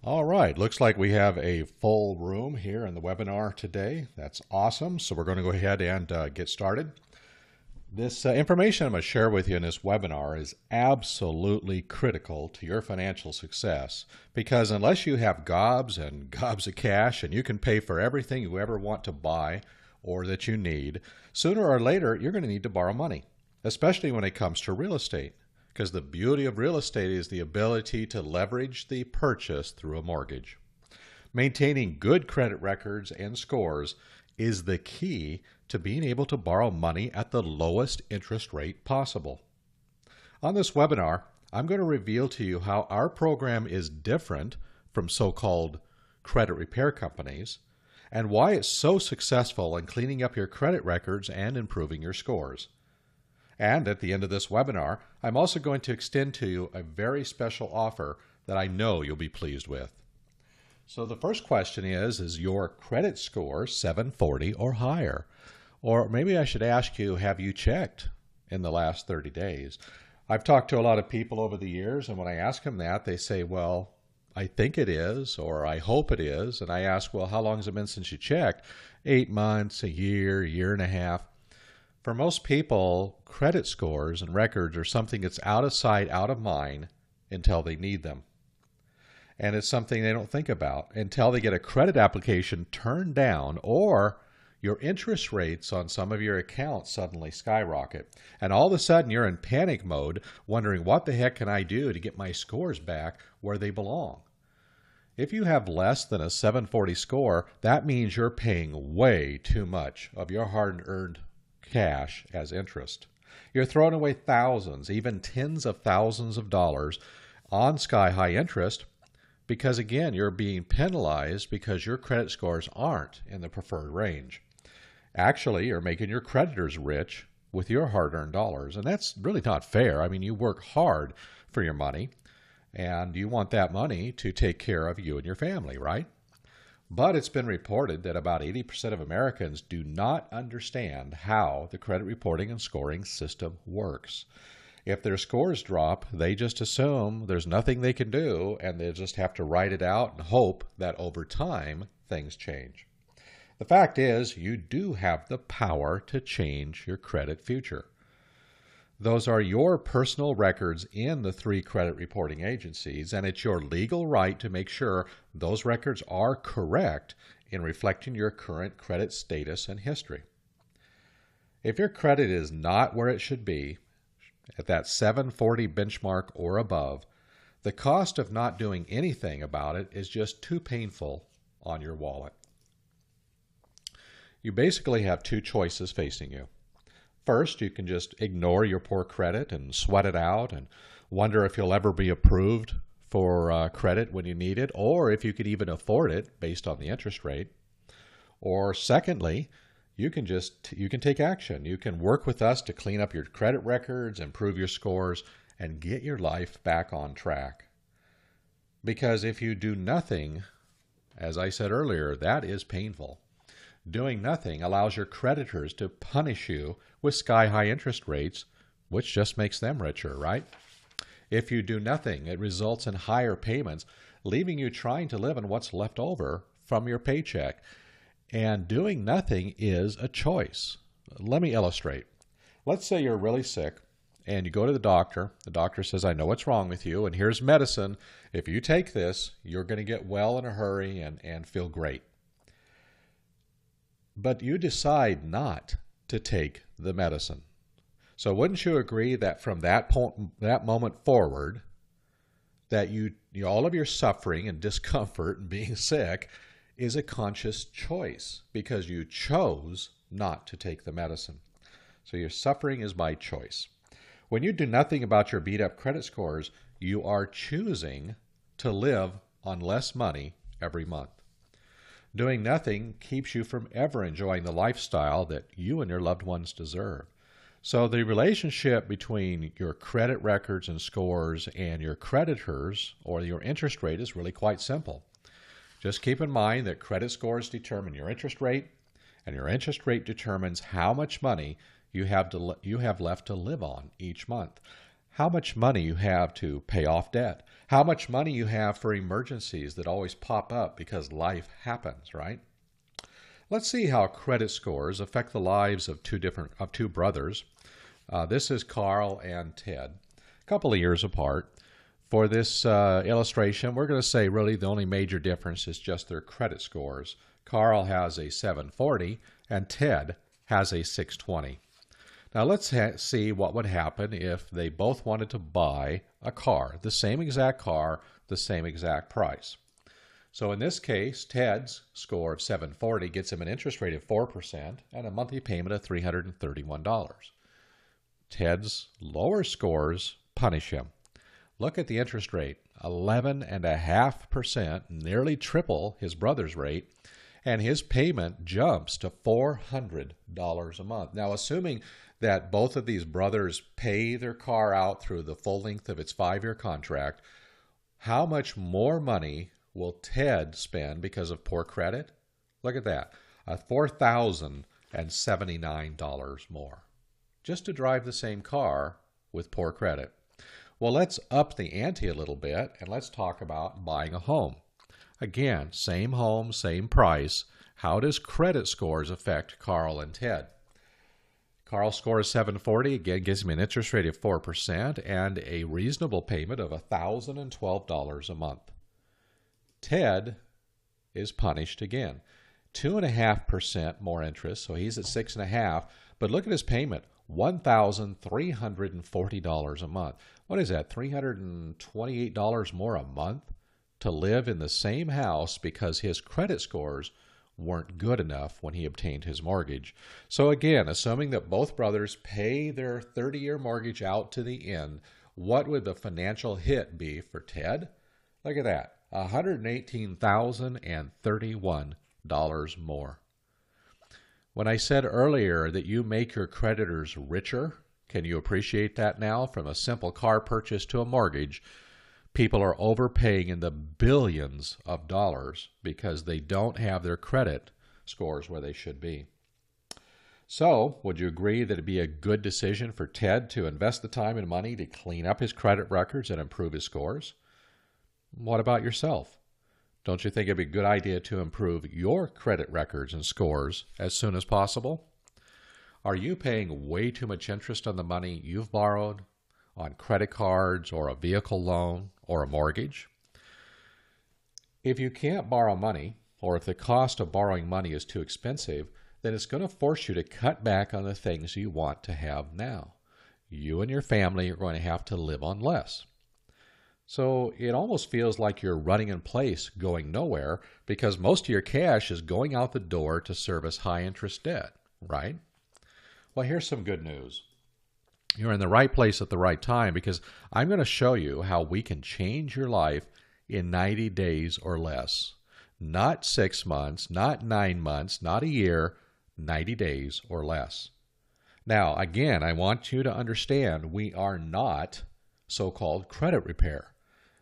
All right, looks like we have a full room here in the webinar today. That's awesome. So we're going to go ahead and get started. This information I'm going to share with you in this webinar is absolutely critical to your financial success because unless you have gobs and gobs of cash and you can pay for everything you ever want to buy or that you need, sooner or later you're going to need to borrow money, especially when it comes to real estate. Because the beauty of real estate is the ability to leverage the purchase through a mortgage. Maintaining good credit records and scores is the key to being able to borrow money at the lowest interest rate possible. On this webinar, I'm going to reveal to you how our program is different from so-called credit repair companies and why it's so successful in cleaning up your credit records and improving your scores. And at the end of this webinar, I'm also going to extend to you a very special offer that I know you'll be pleased with. So the first question is your credit score 740 or higher? Or maybe I should ask you, have you checked in the last 30 days? I've talked to a lot of people over the years, and when I ask them that, they say, well, I think it is, or I hope it is. And I ask, well, how long has it been since you checked? 8 months, a year and a half. For most people, credit scores and records are something that's out of sight, out of mind until they need them. And it's something they don't think about until they get a credit application turned down or your interest rates on some of your accounts suddenly skyrocket. And all of a sudden you're in panic mode wondering what the heck can I do to get my scores back where they belong. If you have less than a 740 score, that means you're paying way too much of your hard-earned cash as interest. You're throwing away thousands, even tens of thousands of dollars on sky-high interest because, again, you're being penalized because your credit scores aren't in the preferred range. Actually, you're making your creditors rich with your hard-earned dollars, and that's really not fair. I mean, you work hard for your money, and you want that money to take care of you and your family, right? But it's been reported that about 80% of Americans do not understand how the credit reporting and scoring system works. If their scores drop, they just assume there's nothing they can do and they just have to write it out and hope that over time things change. The fact is, you do have the power to change your credit future. Those are your personal records in the 3 credit reporting agencies, and it's your legal right to make sure those records are correct in reflecting your current credit status and history. If your credit is not where it should be, at that 740 benchmark or above, the cost of not doing anything about it is just too painful on your wallet. You basically have 2 choices facing you. First, you can just ignore your poor credit and sweat it out and wonder if you'll ever be approved for credit when you need it, or if you could even afford it based on the interest rate. Or secondly, you can take action. You can work with us to clean up your credit records, improve your scores, and get your life back on track. Because if you do nothing, as I said earlier, that is painful. Doing nothing allows your creditors to punish you with sky-high interest rates, which just makes them richer, right? If you do nothing, it results in higher payments, leaving you trying to live on what's left over from your paycheck. And doing nothing is a choice. Let me illustrate. Let's say you're really sick and you go to the doctor. The doctor says, I know what's wrong with you, and here's medicine. If you take this, you're going to get well in a hurry and feel great. But you decide not to take the medicine. So wouldn't you agree that from that moment forward, that all of your suffering and discomfort and being sick is a conscious choice because you chose not to take the medicine. So your suffering is by choice. When you do nothing about your beat-up credit scores, you are choosing to live on less money every month. Doing nothing keeps you from ever enjoying the lifestyle that you and your loved ones deserve. So the relationship between your credit records and scores and your creditors or your interest rate is really quite simple. Just keep in mind that credit scores determine your interest rate, and your interest rate determines how much money you have left to live on each month. how much money you have to pay off debt, how much money you have for emergencies that always pop up because life happens, right? Let's see how credit scores affect the lives of two brothers. This is Carl and Ted, a couple of years apart. For this illustration, we're going to say really the only major difference is just their credit scores. Carl has a 740 and Ted has a 620. Now let's see what would happen if they both wanted to buy a car, the same exact car, the same exact price. So in this case, Ted's score of 740 gets him an interest rate of 4% and a monthly payment of $331. Ted's lower scores punish him. Look at the interest rate, 11.5%, nearly triple his brother's rate, and his payment jumps to $400 a month. Now, assuming that both of these brothers pay their car out through the full length of its 5-year contract, how much more money will Ted spend because of poor credit? Look at that, $4,079 more, just to drive the same car with poor credit. Well, let's up the ante a little bit, and let's talk about buying a home. Again, same home, same price. How does credit scores affect Carl and Ted? Carl's score is 740. Again, gives him an interest rate of 4% and a reasonable payment of $1,012 a month. Ted is punished again. 2.5% more interest, so he's at 6.5%. But look at his payment, $1,340 a month. What is that, $328 more a month to live in the same house because his credit scores weren't good enough when he obtained his mortgage. So again, assuming that both brothers pay their 30-year mortgage out to the end, what would the financial hit be for Ted? Look at that, $118,031 more. When I said earlier that you make your creditors richer, can you appreciate that now? From a simple car purchase to a mortgage, people are overpaying in the billions of dollars because they don't have their credit scores where they should be. So, would you agree that it'd be a good decision for Ted to invest the time and money to clean up his credit records and improve his scores? What about yourself? Don't you think it'd be a good idea to improve your credit records and scores as soon as possible? Are you paying way too much interest on the money you've borrowed, on credit cards or a vehicle loan or a mortgage? If you can't borrow money, or if the cost of borrowing money is too expensive, then it's going to force you to cut back on the things you want to have now. You and your family are going to have to live on less. So it almost feels like you're running in place, going nowhere, because most of your cash is going out the door to service high-interest debt, right? Well, here's some good news. You're in the right place at the right time, because I'm going to show you how we can change your life in 90 days or less. Not 6 months, not 9 months, not a year, 90 days or less. Now, again, I want you to understand we are not so-called credit repair.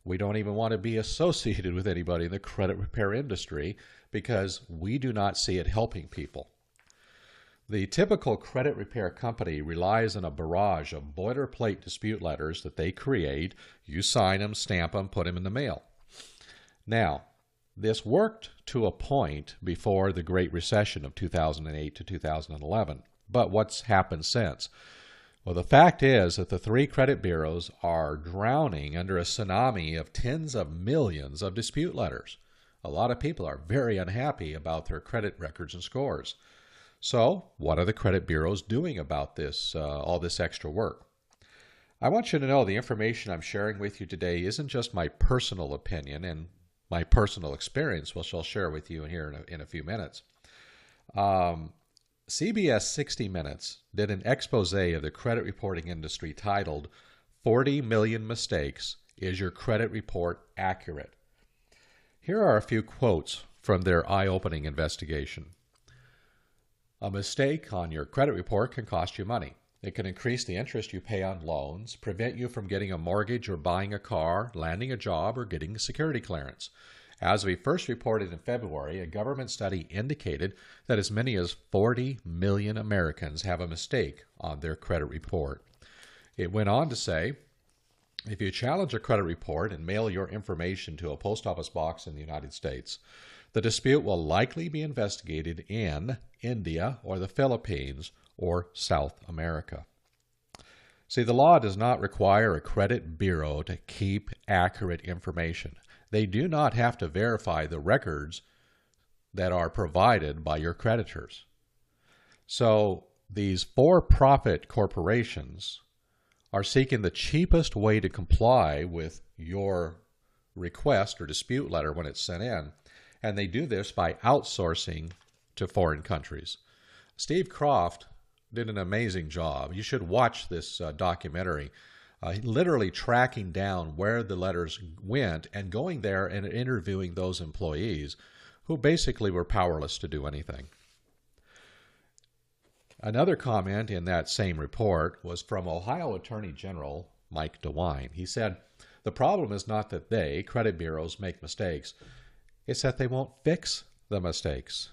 We don't even want to be associated with anybody in the credit repair industry because we do not see it helping people. The typical credit repair company relies on a barrage of boilerplate dispute letters that they create. You sign them, stamp them, put them in the mail. Now, this worked to a point before the Great Recession of 2008 to 2011. But what's happened since? Well, the fact is that the 3 credit bureaus are drowning under a tsunami of tens of millions of dispute letters. A lot of people are very unhappy about their credit records and scores. So, what are the credit bureaus doing about this, all this extra work? I want you to know the information I'm sharing with you today isn't just my personal opinion and my personal experience, which I'll share with you here in a few minutes. CBS 60 Minutes did an expose of the credit reporting industry titled 40 Million Mistakes. Is Your Credit Report Accurate? Here are a few quotes from their eye-opening investigation. A mistake on your credit report can cost you money. It can increase the interest you pay on loans, prevent you from getting a mortgage or buying a car, landing a job, or getting security clearance. As we first reported in February, a government study indicated that as many as 40 million Americans have a mistake on their credit report. It went on to say, If you challenge a credit report and mail your information to a post office box in the United States, the dispute will likely be investigated in India or the Philippines or South America. See, the law does not require a credit bureau to keep accurate information. They do not have to verify the records that are provided by your creditors. So these for-profit corporations are seeking the cheapest way to comply with your request or dispute letter when it's sent in, and they do this by outsourcing to foreign countries. Steve Croft did an amazing job. You should watch this documentary, literally tracking down where the letters went and going there and interviewing those employees who basically were powerless to do anything. Another comment in that same report was from Ohio Attorney General Mike DeWine. He said, "The problem is not that they, credit bureaus, make mistakes. It's that they won't fix the mistakes."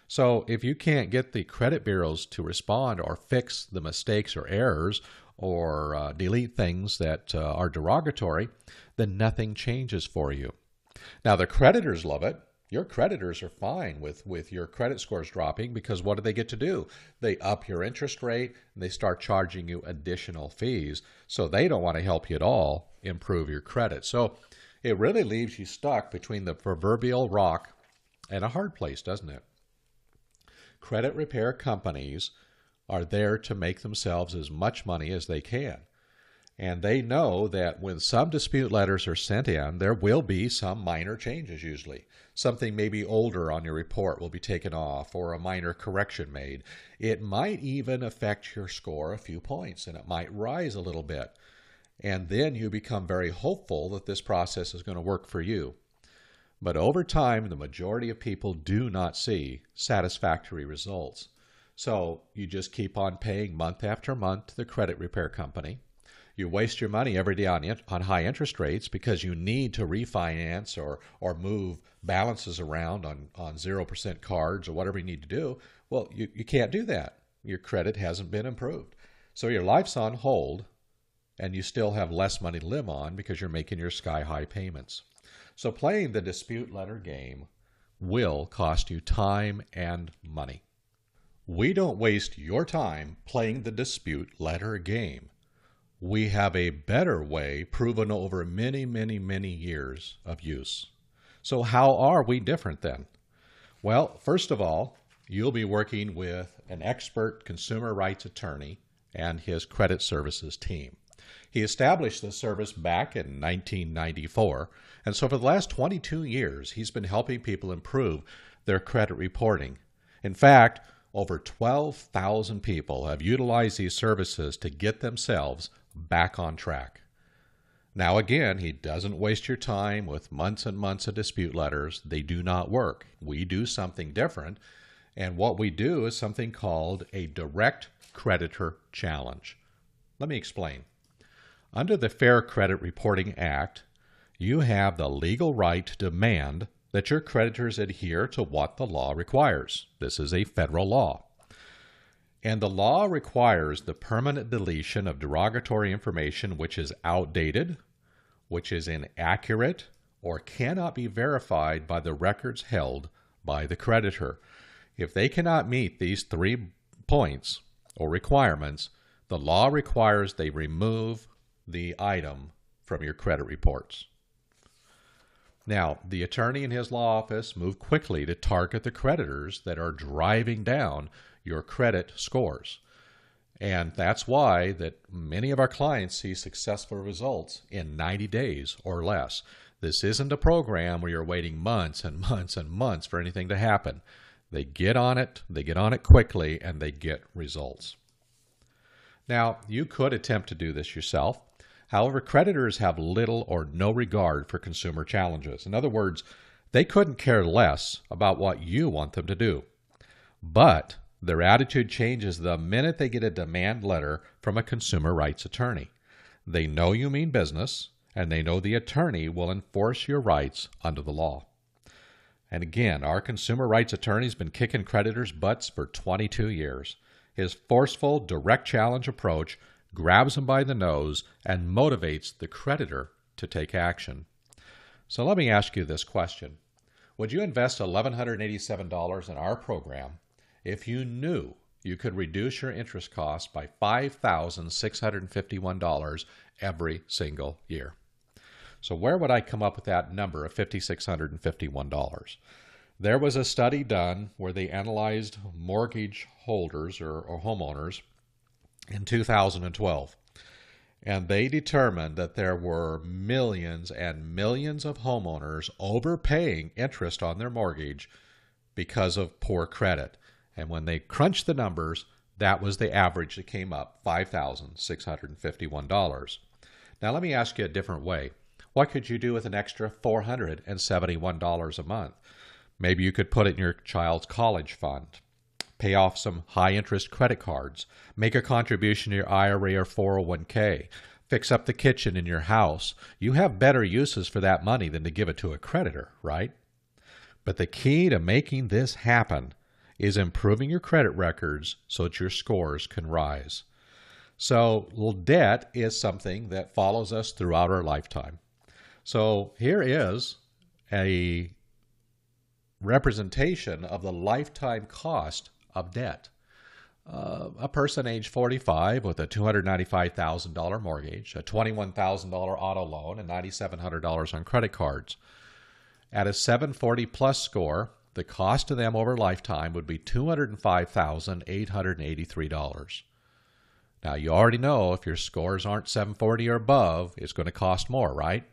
So if you can't get the credit bureaus to respond or fix the mistakes or errors or delete things that are derogatory, then nothing changes for you. Now, the creditors love it. Your creditors are fine with your credit scores dropping, because what do they get to do? They up your interest rate and they start charging you additional fees. So they don't want to help you at all improve your credit. So it really leaves you stuck between the proverbial rock and a hard place, doesn't it? Credit repair companies are there to make themselves as much money as they can. And they know that when some dispute letters are sent in, there will be some minor changes usually. Something maybe older on your report will be taken off or a minor correction made. It might even affect your score a few points, and it might rise a little bit. And then you become very hopeful that this process is going to work for you. But over time, the majority of people do not see satisfactory results. So you just keep on paying month after month to the credit repair company. You waste your money every day on high interest rates because you need to refinance or move balances around on 0% cards or whatever you need to do. Well, you can't do that. Your credit hasn't been improved. So your life's on hold, and you still have less money to live on because you're making your sky-high payments. So playing the dispute letter game will cost you time and money. We don't waste your time playing the dispute letter game. We have a better way proven over many, many, many years of use. So how are we different then? Well, first of all, you'll be working with an expert consumer rights attorney and his credit services team. He established this service back in 1994, and so for the last 22 years, he's been helping people improve their credit reporting. In fact, over 12,000 people have utilized these services to get themselves back on track. Now again, he doesn't waste your time with months and months of dispute letters. They do not work. We do something different, and what we do is something called a direct creditor challenge. Let me explain. Under the Fair Credit Reporting Act, you have the legal right to demand that your creditors adhere to what the law requires. This is a federal law. And the law requires the permanent deletion of derogatory information which is outdated, which is inaccurate, or cannot be verified by the records held by the creditor. If they cannot meet these 3 points or requirements, the law requires they remove the item from your credit reports. Now, the attorney in his law office moved quickly to target the creditors that are driving down your credit scores. And that's why that many of our clients see successful results in 90 days or less. This isn't a program where you're waiting months and months and months for anything to happen. They get on it quickly, and they get results. Now, you could attempt to do this yourself. However, creditors have little or no regard for consumer challenges. In other words, they couldn't care less about what you want them to do. But their attitude changes the minute they get a demand letter from a consumer rights attorney. They know you mean business, and they know the attorney will enforce your rights under the law. And again, our consumer rights attorney's been kicking creditors' butts for 22 years. His forceful, direct challenge approach grabs them by the nose, and motivates the creditor to take action. So let me ask you this question. Would you invest $1,187 in our program if you knew you could reduce your interest costs by $5,651 every single year? So where would I come up with that number of $5,651? There was a study done where they analyzed mortgage holders or homeowners in 2012. And they determined that there were millions and millions of homeowners overpaying interest on their mortgage because of poor credit. And when they crunched the numbers, that was the average that came up, $5,651. Now let me ask you a different way. What could you do with an extra $471 a month? Maybe you could put it in your child's college fund, pay off some high-interest credit cards, make a contribution to your IRA or 401k, fix up the kitchen in your house. You have better uses for that money than to give it to a creditor, right? But the key to making this happen is improving your credit records so that your scores can rise. So, debt is something that follows us throughout our lifetime. So here is a representation of the lifetime cost of debt. A person age 45 with a $295,000 mortgage, a $21,000 auto loan, and $9,700 on credit cards. At a 740 plus score, the cost to them over lifetime would be $205,883. Now, you already know if your scores aren't 740 or above, it's going to cost more, right?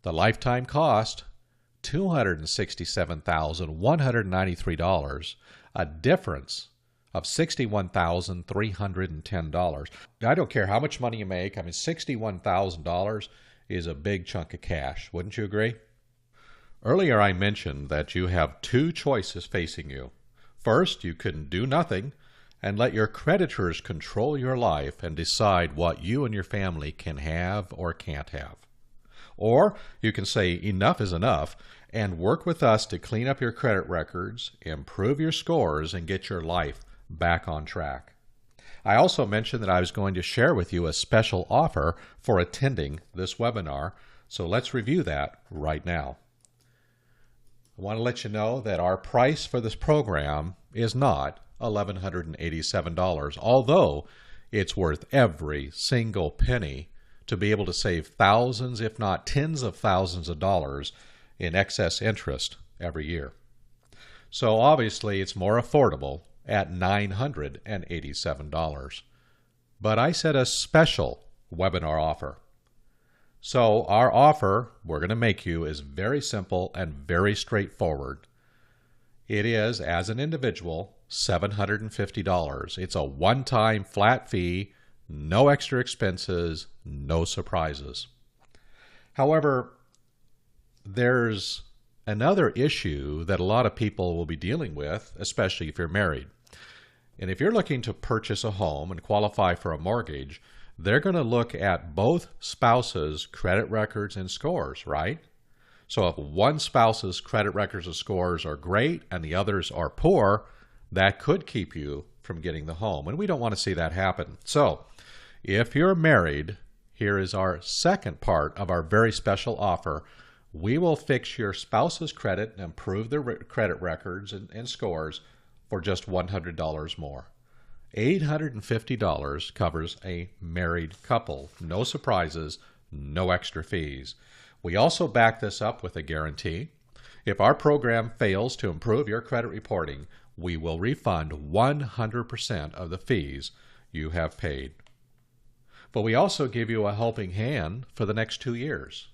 The lifetime cost, $267,193, a difference of $61,310. Now, I don't care how much money you make. I mean, $61,000 is a big chunk of cash. Wouldn't you agree? Earlier, I mentioned that you have two choices facing you. First, you can do nothing and let your creditors control your life and decide what you and your family can have or can't have. Or you can say enough is enough and work with us to clean up your credit records, improve your scores, and get your life back on track. I also mentioned that I was going to share with you a special offer for attending this webinar, so let's review that right now. I want to let you know that our price for this program is not $1,187, although it's worth every single penny to be able to save thousands, if not tens of thousands of dollars in excess interest every year. So obviously it's more affordable at $987. But I set a special webinar offer. So our offer we're going to make you is very simple and very straightforward. It is, as an individual, $750. It's a one-time flat fee, no extra expenses, no surprises. However, there's another issue that a lot of people will be dealing with, especially if you're married. And if you're looking to purchase a home and qualify for a mortgage, they're going to look at both spouses' credit records and scores, right? So if one spouse's credit records and scores are great and the others are poor, that could keep you from getting the home. And we don't want to see that happen. So if you're married, here is our second part of our very special offer. We will fix your spouse's credit and improve their credit records and scores for just $100 more. $850 covers a married couple. No surprises, no extra fees. We also back this up with a guarantee. If our program fails to improve your credit reporting, we will refund 100% of the fees you have paid. But we also give you a helping hand for the next 2 years.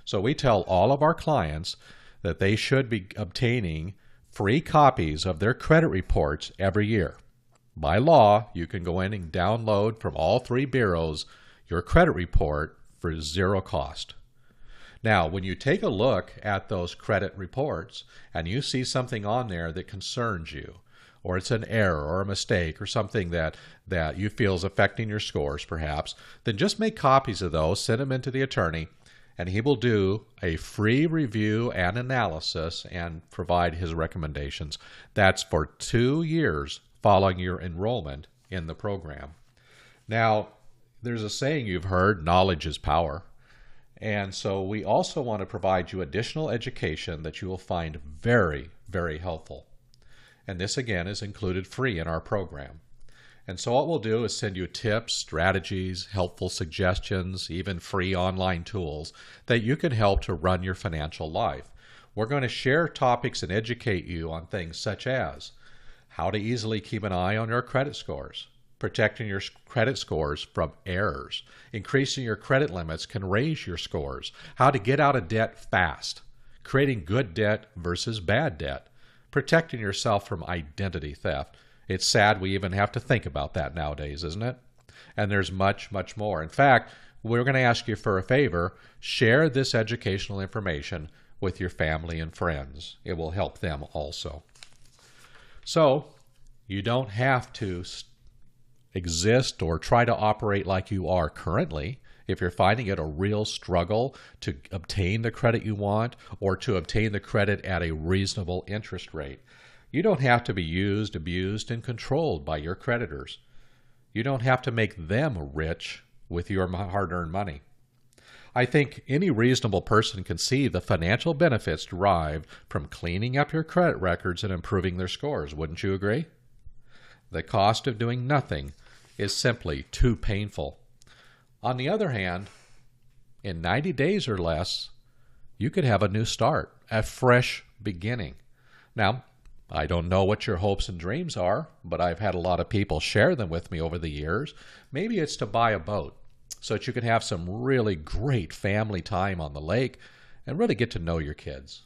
So we tell all of our clients that they should be obtaining free copies of their credit reports every year. By law, you can go in and download from all 3 bureaus your credit report for zero cost. Now, when you take a look at those credit reports and you see something on there that concerns you, or it's an error or a mistake or something that you feel is affecting your scores perhaps, then just make copies of those, send them in to the attorney, and he will do a free review and analysis and provide his recommendations. That's for 2 years following your enrollment in the program. Now, There's a saying you've heard, knowledge is power. And so we also want to provide you additional education that you will find very, very helpful. And this again is included free in our program. And so what we'll do is send you tips, strategies, helpful suggestions, even free online tools that you can help to run your financial life. We're going to share topics and educate you on things such as how to easily keep an eye on your credit scores, protecting your credit scores from errors, increasing your credit limits can raise your scores, how to get out of debt fast, creating good debt versus bad debt, protecting yourself from identity theft. It's sad we even have to think about that nowadays, isn't it? And there's much, much more. In fact, we're going to ask you for a favor. Share this educational information with your family and friends. It will help them also. So, you don't have to exist or try to operate like you are currently. If you're finding it a real struggle to obtain the credit you want or to obtain the credit at a reasonable interest rate, you don't have to be used, abused, and controlled by your creditors. You don't have to make them rich with your hard-earned money. I think any reasonable person can see the financial benefits derived from cleaning up your credit records and improving their scores. Wouldn't you agree? The cost of doing nothing is simply too painful. On the other hand, in 90 days or less, you could have a new start, a fresh beginning. Now, I don't know what your hopes and dreams are, but I've had a lot of people share them with me over the years. Maybe it's to buy a boat so that you can have some really great family time on the lake and really get to know your kids.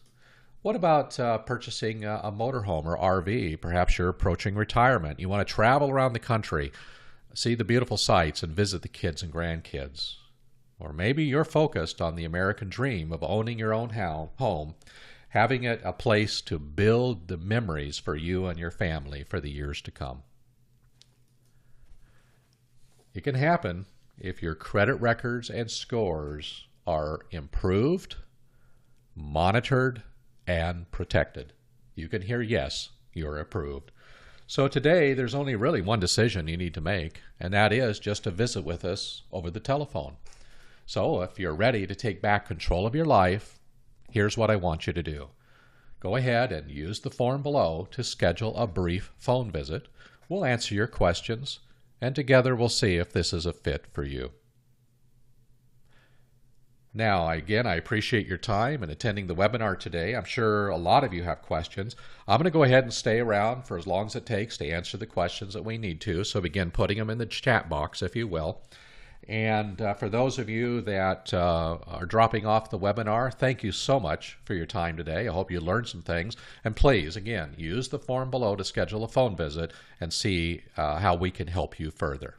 What about purchasing a motorhome or RV? Perhaps you're approaching retirement. You want to travel around the country, see the beautiful sights, and visit the kids and grandkids. Or maybe you're focused on the American dream of owning your own home, having it a place to build the memories for you and your family for the years to come. It can happen if your credit records and scores are improved, monitored, and protected. You can hear yes, you're approved. So today there's only really one decision you need to make, and that is just to visit with us over the telephone. So if you're ready to take back control of your life, here's what I want you to do. Go ahead and use the form below to schedule a brief phone visit. We'll answer your questions, and together we'll see if this is a fit for you. Now, again, I appreciate your time and attending the webinar today. I'm sure a lot of you have questions. I'm going to go ahead and stay around for as long as it takes to answer the questions that we need to, so begin putting them in the chat box, if you will. And for those of you that are dropping off the webinar, thank you so much for your time today. I hope you learned some things. And please, again, use the form below to schedule a phone visit and see how we can help you further.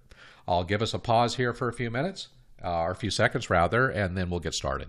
I'll give us a pause here for a few minutes, or a few seconds rather, and then we'll get started.